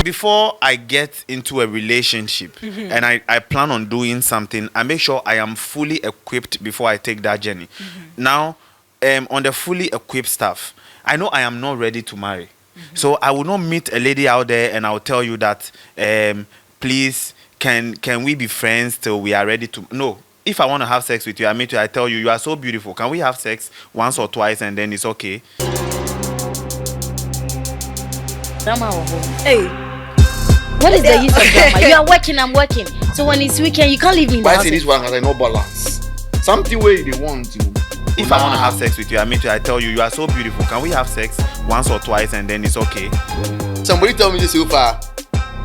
before I get into a relationship and I plan on doing something, I make sure I am fully equipped before I take that journey. Now, on the fully equipped stuff, I know I am not ready to marry. So I will not meet a lady out there and I'll tell you that, please, can we be friends till we are ready to? No. If I want to have sex with you, I meet you, I tell you, you are so beautiful. Can we have sex once or twice and then it's okay? Hey, what is the use of drama? You are working, I'm working. So when it's weekend, you can't leave me in the house. Why say this one has no balance? Something where they want to. If I want to have sex with you, I meet you, I tell you, you are so beautiful. Can we have sex once or twice and then it's okay? Somebody tell me this so far.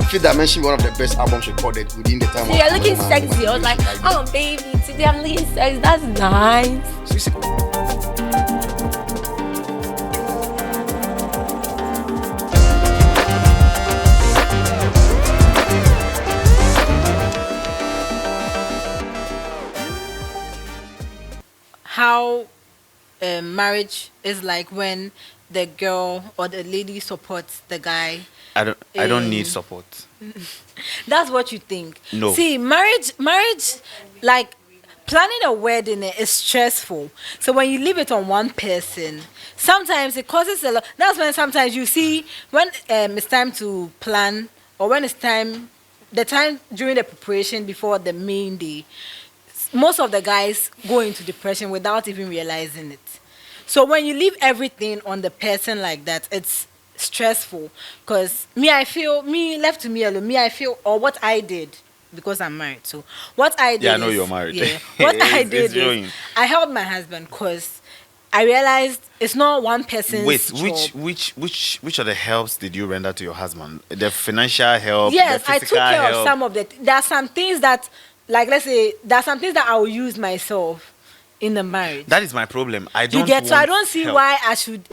Fifth Dimension, one of the best albums recorded within the time. So you're looking sexy. I was like, oh baby, today I'm looking sexy. That's nice. How marriage is like when the girl or the lady supports the guy. I don't need support. That's what you think. No. See, marriage, like planning a wedding is stressful. So when you leave it on one person, sometimes it causes a lot. That's when sometimes you see when it's time to plan or when it's time, the time during the preparation before the main day, most of the guys go into depression without even realizing it. So when you leave everything on the person like that, it's stressful. Because left to me alone, I feel, or what I did, because I'm married. So what I did, yeah, I know you're married. Yeah, what I did is I helped my husband because I realized it's not one person's job. Which of the helps did you render to your husband? The financial help, yes, the I physical took care help? of some of the. There are some things that, like, let's say, there are some things that I will use myself in the marriage. That is my problem. I don't. So I don't see why I should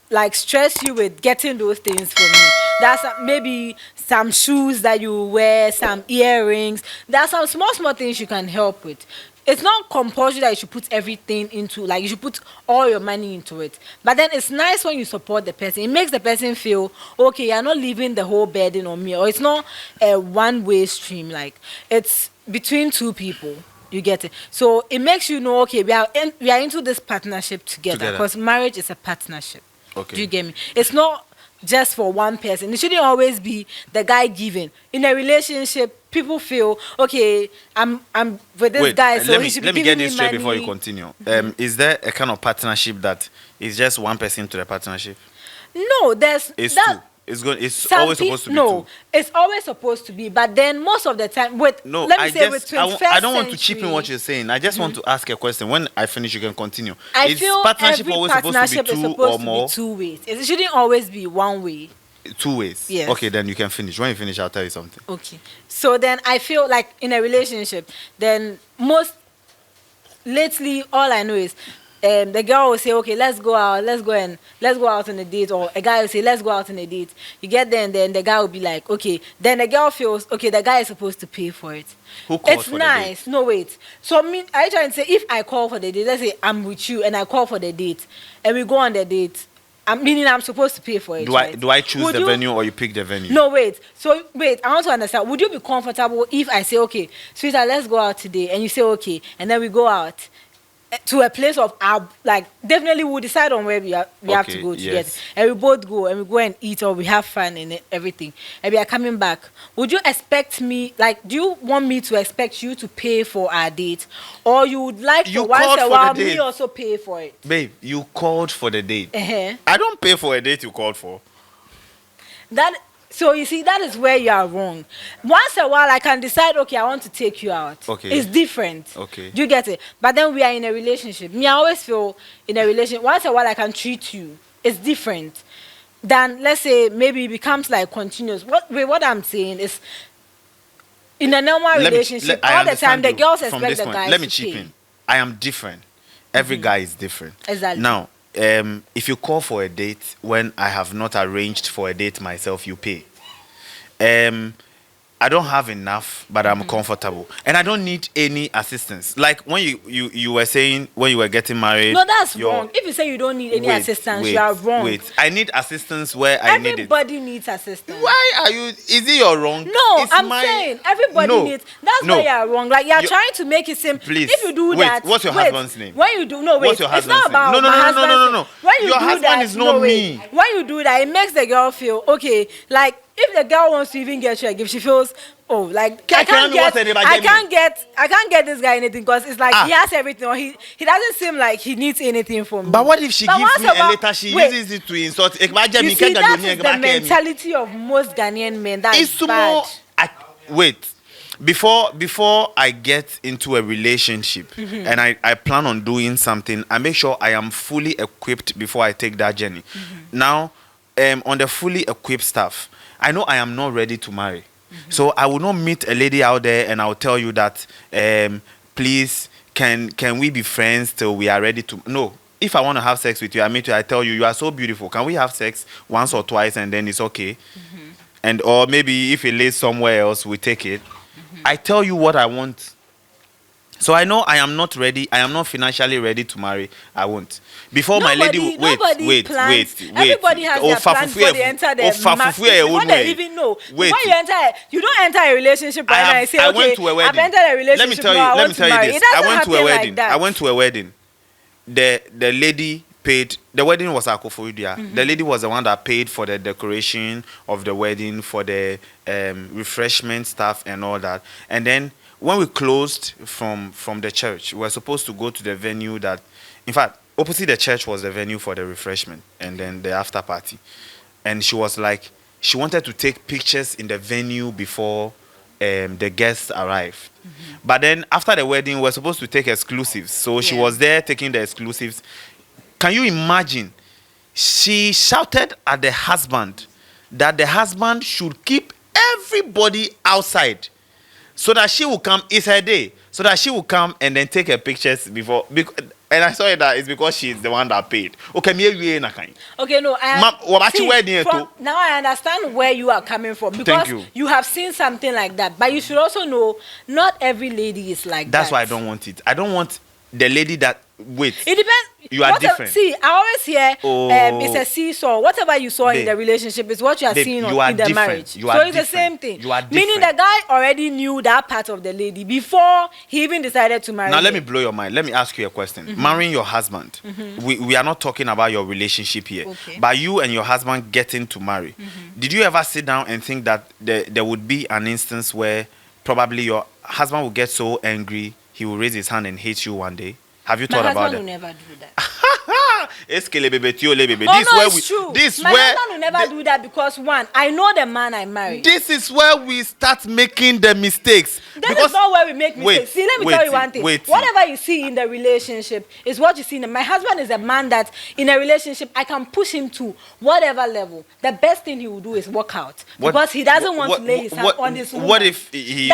like stress you with getting those things for me. That's maybe some shoes that you wear, some earrings. There are some small things you can help with. It's not compulsory that you should put everything into, like you should put all your money into it. But then it's nice when you support the person. It makes the person feel, okay, you're not leaving the whole burden on me. Or it's not a one-way stream. Like, it's between two people. You get it? So it makes you know, okay, we are into this partnership together. Because marriage is a partnership. Okay. Do you get me? It's not just for one person. It shouldn't always be the guy giving. In a relationship, people feel, okay, I'm with this guy, so he should be giving me money. Let me get this straight before you continue. Is there a kind of partnership that is just one person to the partnership? No, it's two. It's always supposed to be two. No, it's always supposed to be. But then most of the time, with 21st I don't want to chip in what you're saying. I just want to ask a question. When I finish, you can continue. I feel partnership every always partnership supposed to be is supposed two or more? to be two ways. It shouldn't always be one way. 2 ways. Yes. Okay, then you can finish. When you finish, I'll tell you something. Okay. So then I feel like in a relationship, then lately all I know is the girl will say, okay, let's go out on a date, or a guy will say, let's go out on a date. You get there and then the guy will be like, okay. Then the girl feels, okay, the guy is supposed to pay for it. Who calls it's for nice. The date? No, wait. So are you trying to say if I call for the date, let's say I'm with you and I call for the date and we go on the date, meaning I'm supposed to pay for it. Do I choose the venue or you pick the venue? No, wait. So wait, I want to understand. Would you be comfortable if I say, okay, sweetheart, let's go out today, and you say okay, and then we go out to a place of our, like, definitely we'll decide on where we have to go together, yes. and we both go and we go and eat, or we have fun and everything, and we are coming back. Would you expect me, like, do you want me to expect you to pay for our date, or you would like to once a while me also pay for it? Babe, you called for the date. Uh-huh. I don't pay for a date you called for. So you see, that is where you are wrong. Once a while, I can decide, okay, I want to take you out. Okay. It's different. Okay. Do you get it? But then we are in a relationship. I always feel in a relationship, once a while I can treat you. It's different than, let's say, maybe it becomes like continuous. What I'm saying is, in a normal relationship, all the time, the girls expect the guys Let me to chip pay. in. I am different. Every guy is different. Exactly. Now, if you call for a date when I have not arranged for a date myself, you pay. I don't have enough, but I'm comfortable, and I don't need any assistance. Like when you were saying when you were getting married. No, that's wrong. If you say you don't need any assistance, you are wrong. Wait, I need assistance where I need it. Everybody needs assistance. Why are you? Is it your wrong? No, I'm saying everybody needs. That's why you are wrong. Like you're trying to make it seem. Please. If you do that, what's your husband's name? When you do what's your it's husband's not about name? No. When you Your do husband that, is not me. When you do that, it makes the girl feel okay. Like if the girl wants to even get you a gift, she feels like I can't get this guy anything because it's like he has everything or he doesn't seem like he needs anything from me. But what if she gives me and later she uses it to insult? You see, that is the mentality of most Ghanaian men. That is bad. Wait. Before I get into a relationship and I plan on doing something, I make sure I am fully equipped before I take that journey. Now, on the fully equipped stuff, I know I am not ready to marry. So I will not meet a lady out there and I'll tell you that, please, can we be friends till we are ready to... No. If I want to have sex with you, I meet you, I tell you, you are so beautiful. Can we have sex once or twice and then it's okay? And or maybe if it lays somewhere else, we take it. I tell you what I want. So I know I am not ready. I am not financially ready to marry. I won't. Before my lady, wait. Everybody has their plans before they enter the marriage. Before they even know. Before you enter, you don't enter a relationship right now and say, okay, I've entered a relationship. Let me tell you this. I went to a wedding. I went to a wedding. The lady paid. The wedding was Akufo-Idua. The lady was the one that paid for the decoration of the wedding, for the refreshment stuff and all that. And then when we closed from the church, we were supposed to go to the venue that, in fact, opposite the church was the venue for the refreshment and then the after party. And she was like, she wanted to take pictures in the venue before the guests arrived. But then after the wedding, we were supposed to take exclusives. So she was there taking the exclusives. Can you imagine? She shouted at the husband that the husband should keep everybody outside so that she will come. It's her day. So that she will come and then take her pictures before. And I saw it that it's because she's the one that paid. Okay, no, now I understand where you are coming from because you have seen something like that. But you should also know not every lady is like that. That's why I don't want it. I don't want the lady that wait. It depends. You are different. See, I always hear it's a seesaw. Whatever you saw in the relationship is what you are seeing in the marriage. So it's the same thing. You are different. Meaning the guy already knew that part of the lady before he even decided to marry. Now let me blow your mind. Let me ask you a question. Marrying your husband. We are not talking about your relationship here. Okay. But you and your husband getting to marry. Did you ever sit down and think that there would be an instance where probably your husband will get so angry he will raise his hand and hate you one day? Have you thought about it? My husband will never do that. It's true. My husband will never do that because one, I know the man I married. This is where we start making the mistakes. That is not where we make mistakes. See, let me tell you one thing. Whatever you see in the relationship is what you see. My husband is a man that in a relationship I can push him to whatever level. The best thing he will do is work out because he doesn't want to lay his hand on this woman. What if he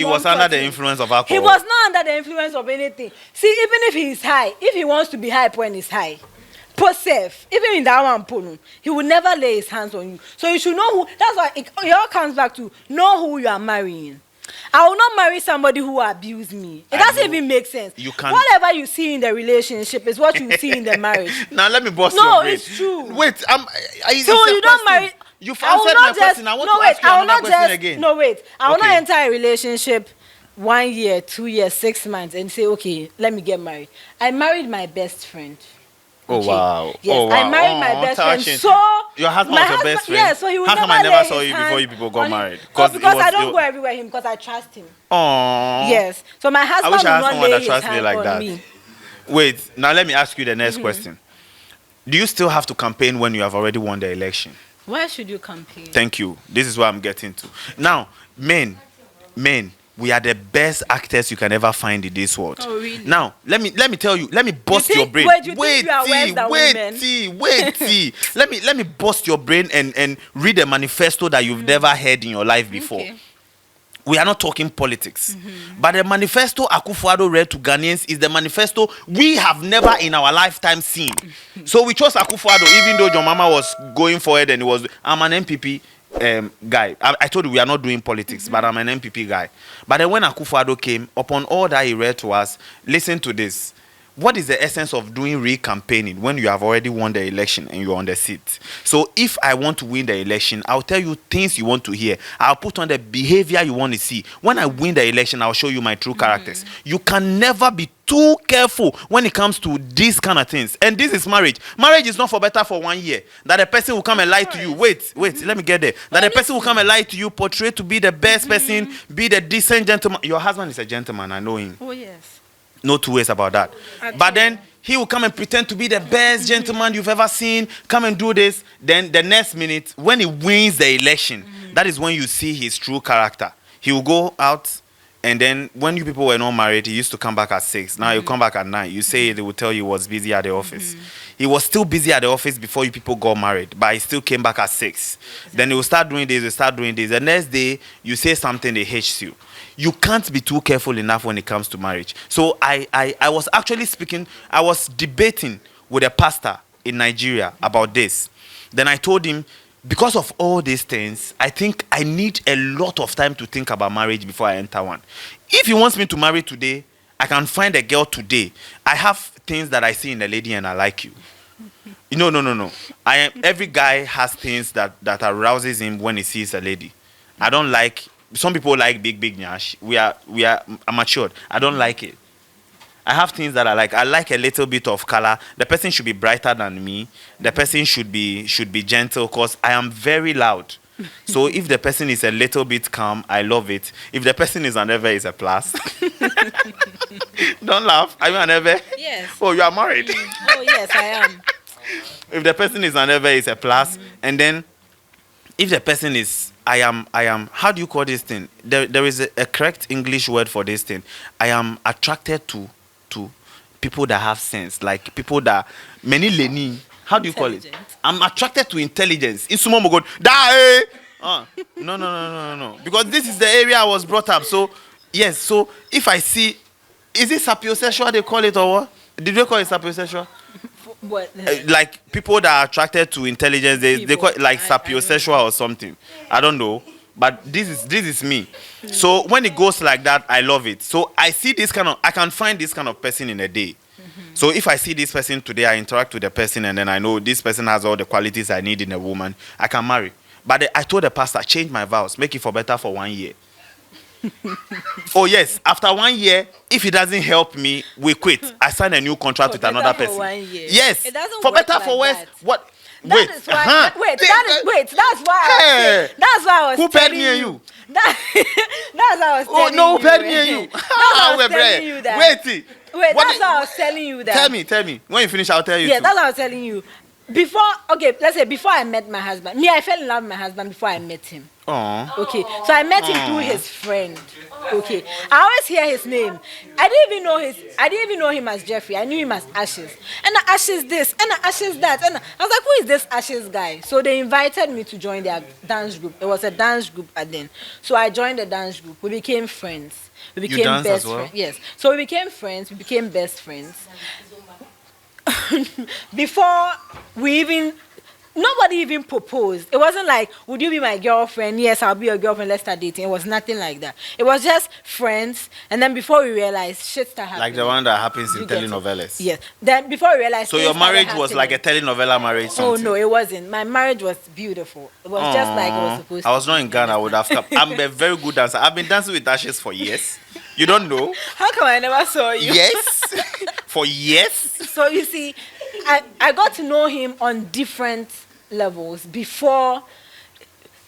was under the influence of alcohol? He was not under the influence of anything. See, even if he is high, if he wants to be hype when he's high, safe. Even in that one, he will never lay his hands on you. So you should know who. That's why it all comes back to know who you are marrying. I will not marry somebody who will abuse me. It doesn't even make sense. Whatever you see in the relationship is what you see in the marriage. Now let me bust your brain. No, it's true. Wait, so you don't marry. You've answered my question. I want to ask you another question again. No, wait. I will not enter a relationship 1 year, 2 years, 6 months and say, okay, let me get married. I married my best friend. Oh wow! Yes, oh, wow. I married my best friend. So your husband was your best friend. Yeah, so he would How come I never saw you before you people got married? Because I don't go everywhere with him because I trust him. Aww. Yes. So my husband will not lay his hand on me. Wait. Now let me ask you the next question. Do you still have to campaign when you have already won the election? Why should you campaign? Thank you. This is what I'm getting to. Now, men. We are the best actors you can ever find in this world. Oh, really? Now, let me tell you. Let me bust your brain. Wait, Let me bust your brain and read a manifesto that you've never heard in your life before. Okay. We are not talking politics. But the manifesto Akufo-Addo read to Ghanaians is the manifesto we have never in our lifetime seen. So we chose Akufo-Addo even though John Mama was going for it and it was, I'm an MPP. guy. I told you we are not doing politics, but I'm an MPP guy. But then when Akufo-Addo came, upon all that he read to us, listen to this. What is the essence of doing re-campaigning when you have already won the election and you're on the seat? So if I want to win the election, I'll tell you things you want to hear. I'll put on the behavior you want to see. When I win the election, I'll show you my true characters. You can never be too careful when it comes to these kind of things. And this is marriage. Marriage is not for better for 1 year. That a person will come and lie to you. Wait, let me get there. That a person will come and lie to you, portray to be the best person, be the decent gentleman. Your husband is a gentleman, I know him. Oh, yes. No two ways about that. But then he will come and pretend to be the best gentleman you've ever seen. Come and do this. Then the next minute, when he wins the election, that is when you see his true character. He will go out, and then when you people were not married, he used to come back at 6. Now he'll come back at 9. You say they will tell you he was busy at the office. He was still busy at the office before you people got married, but he still came back at 6. Then he will start doing this, he'll start doing this. The next day, you say something, they hate you. You can't be too careful enough when it comes to marriage. So I was actually speaking, I was debating with a pastor in Nigeria about this. Then I told him, because of all these things, I think I need a lot of time to think about marriage before I enter one. If he wants me to marry today, I can find a girl today. I have things that I see in a lady and I like you. No. Every guy has things that arouses him when he sees a lady. I don't like. Some people like big nyash. We are matured. I don't like it. I have things that I like. I like a little bit of color. The person should be brighter than me. The person should be gentle, because I am very loud. So if the person is a little bit calm, I love it. If the person is an ever, it's a plus. Don't laugh. Are you an ever? Yes. Oh, you are married. Oh, yes, I am. If the person is an ever, it's a plus. And then if the person is, I am, how do you call this thing? There is a correct English word for this thing. I am attracted to people that have sense, like people that, many leni, how do you call it? I'm attracted to intelligence. Isumo mo go, no. Because this is the area I was brought up. So, yes, so if I see, is it sapiosexual they call it, or what? Did they call it sapiosexual? What? Like people that are attracted to intelligence, they call it like sapiosexual or something. I don't know, but this is me. So when it goes like that, I love it. So I see this kind of, I can find this kind of person in a day. So if I see this person today, I interact with the person, and then I know this person has all the qualities I need in a woman, I can marry. But I told the pastor, change my vows, make it for better for 1 year. Oh yes, after 1 year, if it doesn't help me, we quit. I sign a new contract with another person. 1 year. Yes, It doesn't for work better like for worse. that. What? That is why. That's why I was. Who paid me and you? That's why I was. Oh no, who paid me and you? That's why I was Wait, telling you that. Wait. Wait, What that's why I was telling you that. Tell me. When you finish, I'll tell you. Yeah, too. that's what I was telling you. Before, okay, let's say before I met my husband. Me, I fell in love with my husband before I met him. Aw. Okay, so I met him through his friend. Okay, I always hear his name. I didn't even know him as Jeffrey. I knew him as Ashes. And Ashes this, and Ashes that. And I was like, who is this Ashes guy? So they invited me to join their dance group. It was a dance group at then. So I joined the dance group. We became friends. We became dance best as well? friends. Yes. So we became friends. We became best friends. Before we even, nobody even proposed. It wasn't like, would you be my girlfriend? Yes, I'll be your girlfriend. Let's start dating. It was nothing like that. It was just friends. And then before we realized, shit started happening. Like the one that happens in You get it? telenovelas. Yes. Then before we realized. So things your started marriage was happening. like a telenovela marriage. Oh Something. no, it wasn't. My marriage was beautiful. It was just like it was supposed to. I was not in Ghana. I would have come. I'm a very good dancer. I've been dancing with Ashes for years. You don't know? How come I never saw you? Yes. For years. So you see, I got to know him on different levels before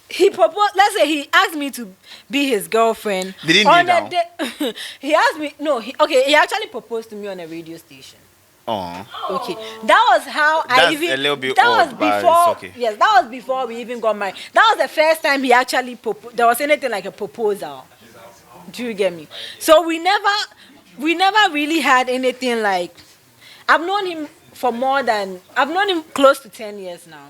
he proposed. Let's say he asked me to be his girlfriend. Did he kneel down? He asked me. No, he actually proposed to me on a radio station. Oh. Okay, that was how I That's even. a little bit that odd, was but before. it's okay. Yes, that was before we even got married. That was the first time he actually there was anything like a proposal. Do you get me? So we never really had anything like. I've known him close to 10 years now,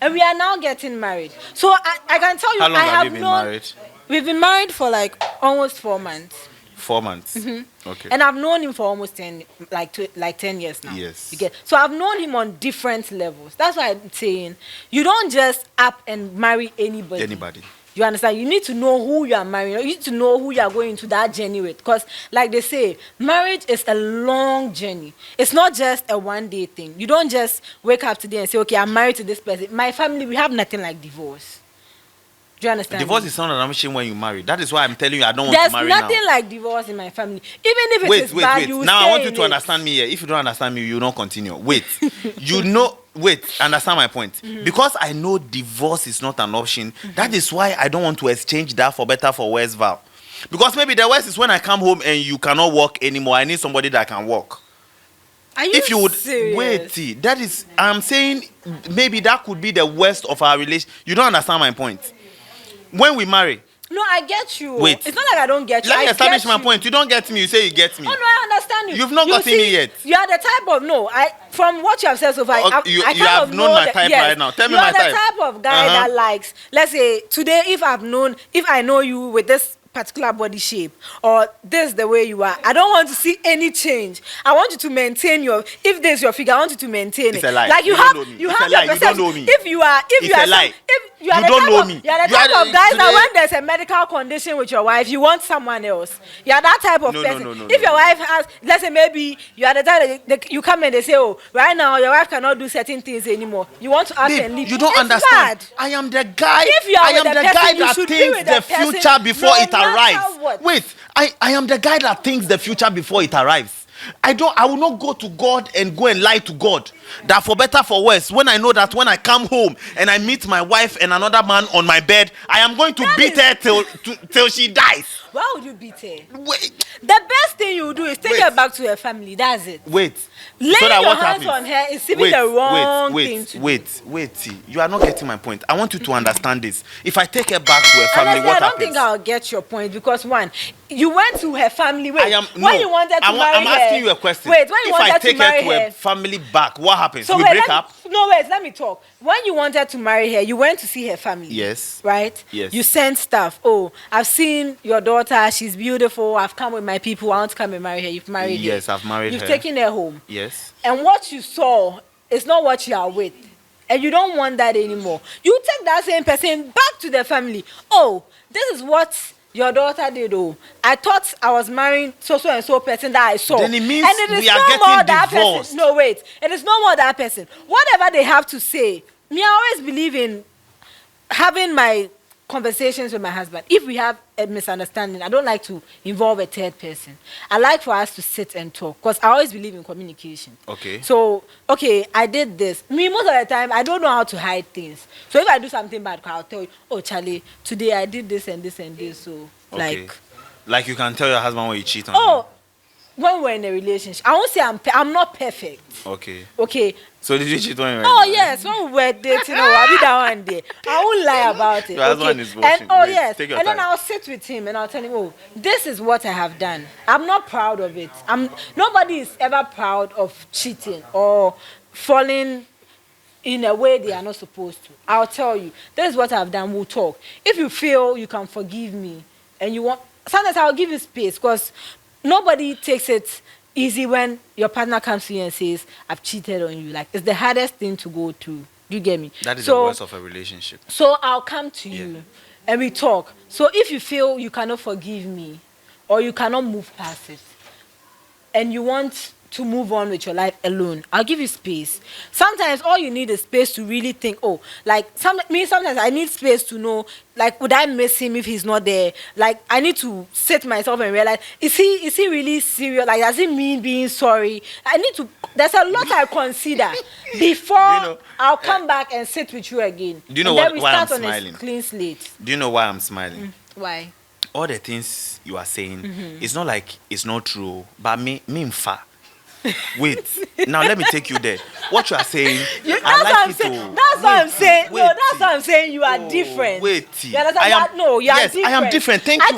and we are now getting married. So I can tell you, How long I have have you been known. married? We've been married for like almost 4 months. 4 months. Okay. And I've known him for almost 10, like 10 years now. Yes. You get. So I've known him on different levels. That's why I'm saying you don't just up and marry anybody. Anybody. You understand? You need to know who you are marrying. You need to know who you are going into that journey with. Because, like they say, marriage is a long journey. It's not just a one-day thing. You don't just wake up today and say, okay, I'm married to this person. My family, we have nothing like divorce. Do you understand? Divorce is not an option when you marry. That is why I'm telling you I don't want to marry now. There's nothing like divorce in my family. Even if it is bad, you will Now I stay want you in to it. understand me here. If you don't understand me, you will not continue. Wait. Understand my point. Because I know divorce is not an option, that is why I don't want to exchange that for better for worse vow. Because maybe the worst is when I come home and you cannot walk anymore. I need somebody that can walk. Are you If you would serious? wait, that is I'm saying maybe that could be the worst of our relation. You don't understand my point. When we marry, No, I get you. Wait. It's not like I don't get you. let me I establish get my you. point. You don't get me, you say you get me. Oh no, I understand you. You've not You gotten me yet. You are the type of from what you have said so far. Okay, you I kind have of known know my that- type yes, right now. Tell me you my are the type. type of guy that likes. Let's say today, if I know you with this particular body shape or this the way you are, I don't want to see any change. I want you to maintain if this is your figure, I want you to maintain It's it. a lie. Like you You have don't know me. you It's have a lie. your You don't perception. know me. If you are It's a lie. if you are You the don't type know of, me. you are the You are type of the- guys that today- when there's a medical condition with your wife, you want someone else. You are that type of No, person. no. If your wife has, let's say maybe you are the type that you come and they say, oh, right now your wife cannot do certain things anymore. You want to ask Babe, and leave. you don't It's understand. bad. I am the guy. If you are I am with the the person, guy you that should be thinks with the the person future before no it matter arrives. what. Wait, I am the guy that thinks the future before it arrives. I will not go to God and go and lie to God that for better for worse, when I know that when I come home and I meet my wife and another man on my bed, I am going to beat her till she dies. Why would you beat her? Wait. The best thing you do is take Wait. her back to her family. That's it. Wait. Laying So that your what hands happens? on her is even the wrong thing to do. Wait. See, you are not getting my point. I want you to understand this. If I take her back to her family, Honestly, what I don't happens? think I'll get your point because one, you went to her family. Wait, When when you wanted to marry I'm asking her, you a question. Wait, when you if I wanted take to marry her to her, her family back, what happens? so We wait, break up? let me talk. When you wanted to marry her, you went to see her family. Yes. Right? Yes. You sent stuff. Oh, I've seen your daughter. She's beautiful. I've come with my people. I want to come and marry her. You've married her. Yes, I've married You've her. taken her home. Yes. And what you saw is not what you are with. And you don't want that anymore. You take that same person back to the family. Oh, this is what your daughter did. Oh, I thought I was marrying so and so person that I saw. Then it means and it is we are no getting more that divorced. person. No, wait. It is no more that person. Whatever they have to say, me, I always believe in having my conversations with my husband. If we have a misunderstanding, I don't like to involve a third person. I like for us to sit and talk because I always believe in communication. Okay. So, okay, I did this. Me, most of the time, I don't know how to hide things. So if I do something bad, I'll tell you, oh, Charlie, today I did this and this and this. So, Okay. like, Like you can tell your husband when you cheat on oh, when we're in a relationship, I won't say I'm not perfect. him. Okay. Okay. So did you cheat on him? Oh yes, when we were dating, I'll be that one day. I won't lie about it. Your husband is watching. And oh Wait, yes, take your and then time. I'll sit with him and I'll tell him, oh, this is what I have done. I'm not proud of it. Nobody is ever proud of cheating or falling in a way they are not supposed to. I'll tell you, this is what I've done. We'll talk. If you feel you can forgive me and you want, sometimes I'll give you space because nobody takes it easy when your partner comes to you and says, I've cheated on you. Like, it's the hardest thing to go through. Do you get me? That is the worst of a relationship. So I'll come to you and we talk. So if you feel you cannot forgive me or you cannot move past it and you want to move on with your life alone, I'll give you space. Sometimes all you need is space to really think, oh, like sometimes I need space to know, like, would I miss him if he's not there? Like, I need to sit myself and realize, is he really serious? Like, does it mean being sorry? There's a lot I consider before I'll come back and sit with you again. Do you know and then why I'm we start on smiling? a clean slate. Do you know why I'm smiling? Why? All the things you are saying, it's not like it's not true, but me fa. Wait, now let me take you there. What you are saying, That's I what like I'm it saying. to- That's what I'm saying. wait, No, that's what I'm saying. You are different. Wait, You understand I am- that? No, you are yes, different. I am different. Thank you.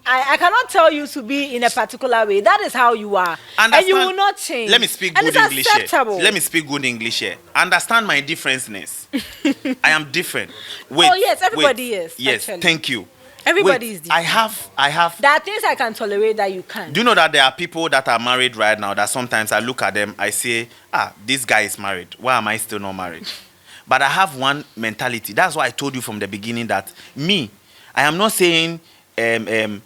I cannot tell you to be in a particular way. That is how you are, and you will not change. Let me speak and good it's English here. acceptable. Let me speak good English here. Understand my differenceness. I am different. Wait. Oh, yes, everybody wait. is, Yes, actually. thank you. Everybody is I different. have. There are things I can tolerate that you can't. Do you know that there are people that are married right now that sometimes I look at them, I say, this guy is married. Why am I still not married? But I have one mentality. That's why I told you from the beginning that I am not saying getting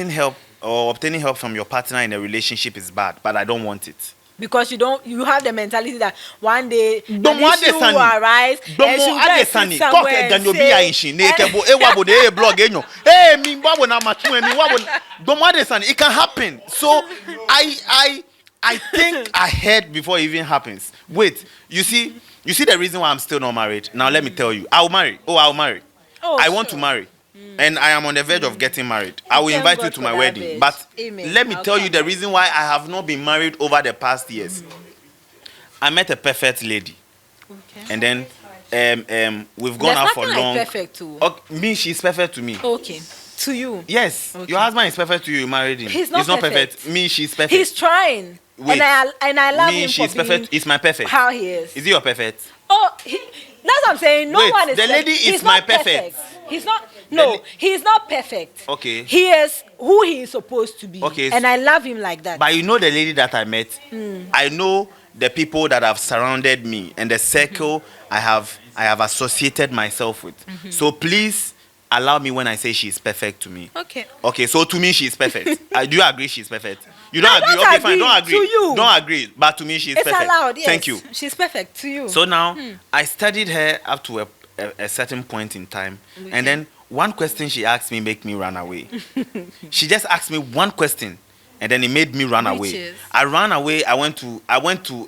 help or obtaining help from your partner in a relationship is bad, but I don't want it. Because you have the mentality that one day an issue will Sunny. arise and you get sit somewhere and say, it can happen. So I think ahead before it even happens. Wait, you see the reason why I'm still not married. Now let me tell you, I'll marry. Oh, I want to marry. And I am on the verge of getting married. I will invite you to my wedding. But let me tell you the reason why I have not been married over the past years. I met a perfect lady. Okay. And then we've gone out for long. Like perfect too. Me, she's perfect to me. Okay. To you. Yes. Okay. Your husband is perfect to you. You married him. He's not perfect. Me, she's perfect. He's trying. Wait. And I love him she's for being perfect. It's my perfect. How he is. Is he your perfect? Oh, that's what I'm saying. No Wait, one is the lady is he's my not perfect. He's not. No, he's not perfect. Okay. He is who he is supposed to be. Okay. And I love him like that. But you know the lady that I met. I know the people that have surrounded me and the circle I have associated myself with. So please allow me when I say she's perfect to me. Okay. Okay. So to me she's perfect. Do you agree she's perfect? You don't I agree? don't Okay, fine. agree. Don't agree. To you. Don't agree. But to me she's It's perfect. allowed. Yes. Thank you. She's perfect to you. So now I studied her up to a certain point in time, and then one question she asked me make me run away. She just asked me one question, and then it made me run away. Is? I ran away. I went to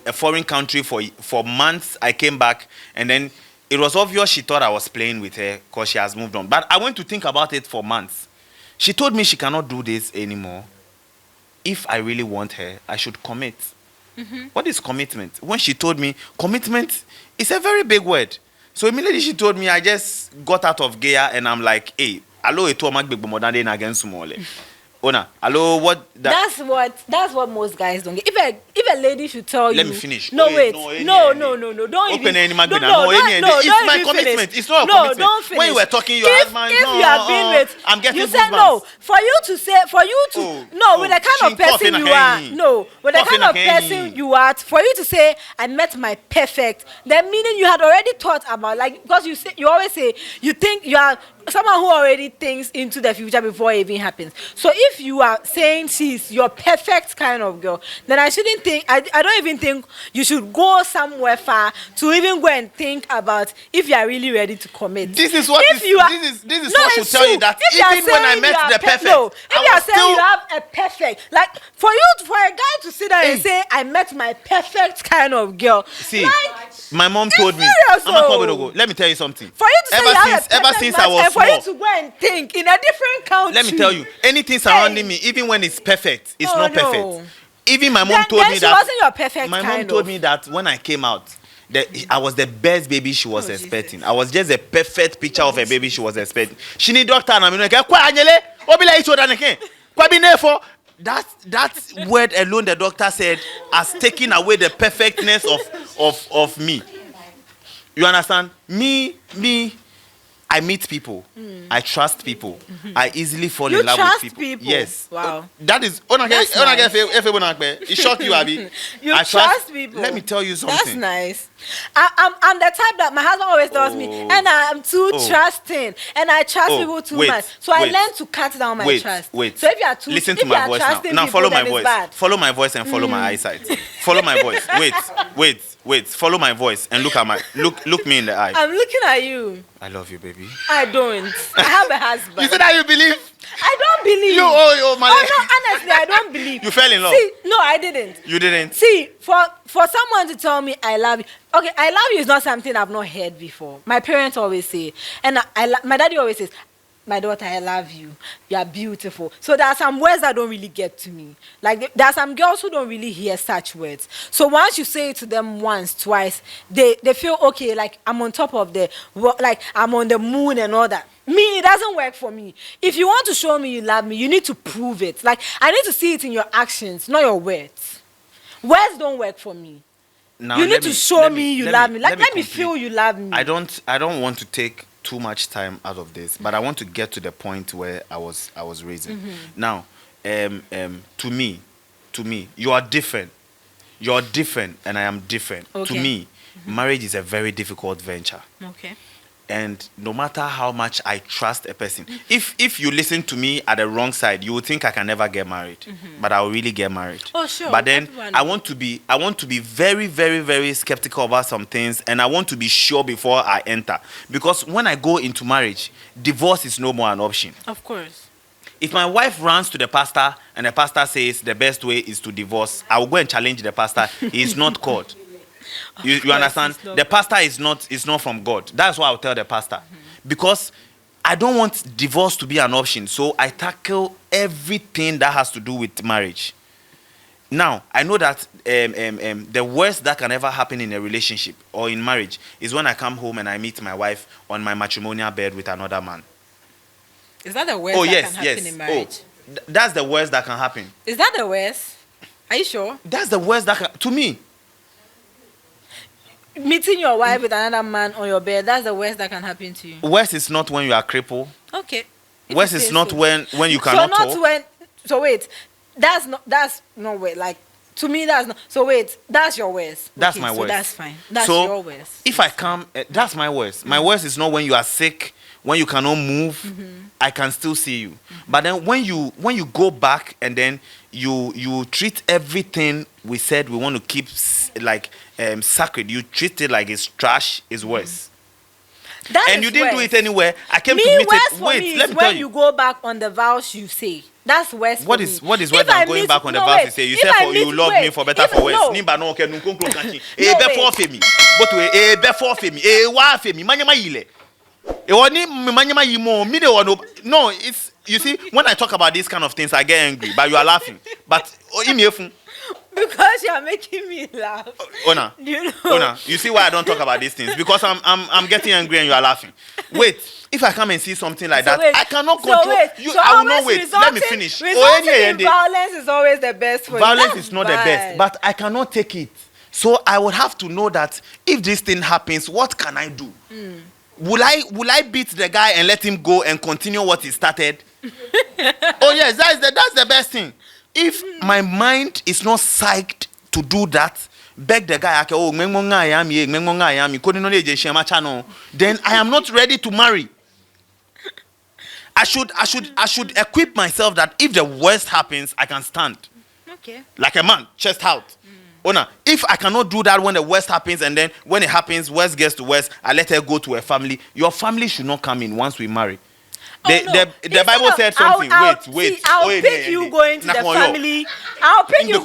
a foreign country for months. I came back, and then it was obvious she thought I was playing with her because she has moved on. But I went to think about it for months. She told me she cannot do this anymore. If I really want her, I should commit. What is commitment? When she told me commitment is a very big word. So immediately she told me, I just got out of gear and I'm like, hey, hello, against small. Ona, hello, what? That's what most guys don't get. If a lady should tell you, let me finish. No, wait, no, don't open even. any magazine. No, it's my commitment. Finish. It's not a no, commitment. Don't finish. When you were talking, your husband. If you have been with, I'm getting you said no. For you to with the kind of person you are, with the kind of person you are, for you to say I met my perfect, then meaning you had already thought about, like, because you always say you think you are someone who already thinks into the future before it even happens. So if you are saying she's your perfect kind of girl, then I shouldn't think. I don't even think you should go somewhere far to even go and think about if you are really ready to commit. This is what this is what should tell you that even when I met the perfect, if you are saying you have a perfect, like for a guy to sit there and say I met my perfect kind of girl. See, like, my mom told me. Let me tell you something. For you to say ever since I was for you to go and think in a different country. Let me tell you, anything surrounding me, even when it's perfect, it's not perfect. Even my mom told me she that. Wasn't your perfect my mom told me that when I came out, that I was the best baby she was expecting. I was just a perfect picture of a baby she was expecting. She need doctor and I'm like, that word alone, the doctor said, has taken away the perfectness of me. You understand? Me. I meet people. I trust people. I easily fall in love with people. Yes. Wow. That is. It shocked you, Abby. I trust people. Let me tell you something. That's nice. I'm the type that my husband always tells me, and I'm too trusting, and I trust people too much. So I learn to cut down my trust. Wait. So if you are too, listen to my voice now. Now follow my voice. Follow my voice and follow my eyesight. Follow my voice. Wait. Follow my voice and look me in the eye. I'm looking at you. I love you, baby. I don't. I have a husband. You said that you believe? I don't believe. You, man. Oh no, honestly, I don't believe. You fell in love? See, no, I didn't. You didn't? See, for someone to tell me I love you, okay, I love you is not something I've not heard before. My parents always say, and my daddy always says, my daughter, I love you. You are beautiful. So there are some words that don't really get to me. Like there are some girls who don't really hear such words. So once you say it to them once, twice, they feel okay. Like I'm on top of like I'm on the moon and all that. Me, it doesn't work for me. If you want to show me you love me, you need to prove it. Like I need to see it in your actions, not your words. Words don't work for me. Now, you need to show me you love me. Let me feel you love me. I don't want to take too much time out of this, but I want to get to the point where I was raising. Now, to me, you are different. You're different, and I am different. Okay. To me, marriage is a very difficult venture. Okay. And no matter how much I trust a person, if you listen to me at the wrong side, you would think I can never get married. But I will really get married. Oh, sure. But then Everyone I want to be very, very, very skeptical about some things, and I want to be sure before I enter. Because when I go into marriage, divorce is no more an option. Of course. If my wife runs to the pastor and the pastor says the best way is to divorce, I will go and challenge the pastor. He is not God. You understand? The pastor is not from God. That's why I'll tell the pastor. Because I don't want divorce to be an option. So I tackle everything that has to do with marriage. Now, I know that the worst that can ever happen in a relationship or in marriage is when I come home and I meet my wife on my matrimonial bed with another man. Is that the worst that can happen in marriage? That's the worst that can happen. Is that the worst? Are you sure? That's the worst that can, to me. Meeting your wife with another man on your bed, that's the worst that can happen to you. Worst is not when you are crippled. Okay. Worst is not when you cannot talk. So wait, that's not wait, like to me that's not. So wait, that's your worst. That's okay, my so worst. That's fine. That's so your worst. If I come, that's my worst. My worst is not when you are sick, when you cannot move. I can still see you. But then when you go back and then you treat everything we said we want to keep like sacred, you treat it like it's trash, is worse. And you didn't do it anywhere. I came to meet it. Wait, let me tell you. When you go back on the vows you say. That's worse. What is worse than going back on the vows you say? You say for you love me for better for worse. Nimba no ke nunkonklo kanchi. E be for femi. But we e be for femi. E wa femi. Manyama yile. E woni manyama yimo. Mi de wono. No, it's you see when I talk about these kind of things I get angry, but you are laughing. But because you are making me laugh. Ona, you see why I don't talk about these things? Because I'm getting angry and you are laughing. Wait, if I come and see something like that, I cannot control you. I will not wait. Let me finish. Violence is always the best for you. Violence is not the best, but I cannot take it. So I would have to know that if this thing happens, what can I do? Will I beat the guy and let him go and continue what he started? Oh yes, that's the best thing. If my mind is not psyched to do that, beg the guy, then I am not ready to marry. I should equip myself that if the worst happens, I can stand. Okay. Like a man, chest out. Ona, if I cannot do that when the worst happens, and then when it happens, worst gets to worst, I let her go to a family. Your family should not come in once we marry. The Bible said something. Wait. I'll pick you going to the family. I'll pick you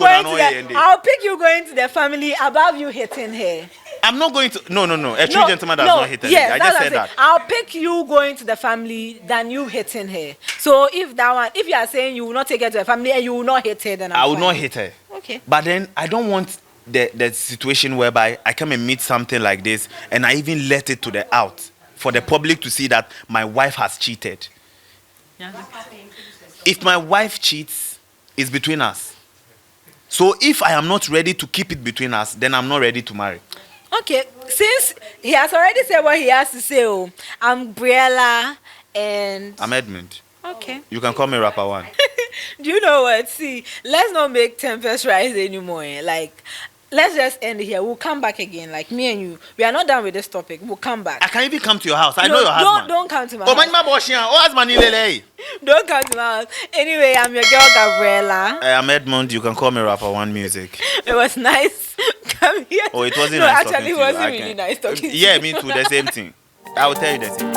going to the family above you hitting her. I'm not going to. No. A true gentleman does not hit her. Yes, I just said that. I'll pick you going to the family than you hitting her. So if you are saying you will not take her to the family and you will not hit her, then I will not hit her. Okay. But then I don't want the situation whereby I come and meet something like this and I even let it to the out for the public to see that my wife has cheated. Yeah. If my wife cheats, it's between us. So if I am not ready to keep it between us, then I'm not ready to marry. Okay, since he has already said what he has to say, I'm Briella and I'm Edmund. Okay. You can call me Rapper One. Do you know what? See, let's not make tempest rise anymore. Like, let's just end here. We'll come back again. Like me and you, we are not done with this topic. We'll come back. I can even come to your house. I know your husband. Don't come to my house. Don't come to my house. Anyway, I'm your girl Gabriella. I'm Edmund. You can call me Rapper One Music. It was nice coming here. Oh, it wasn't nice actually, it wasn't really nice talking to you. Yeah, me too. The same thing. I will tell you the same.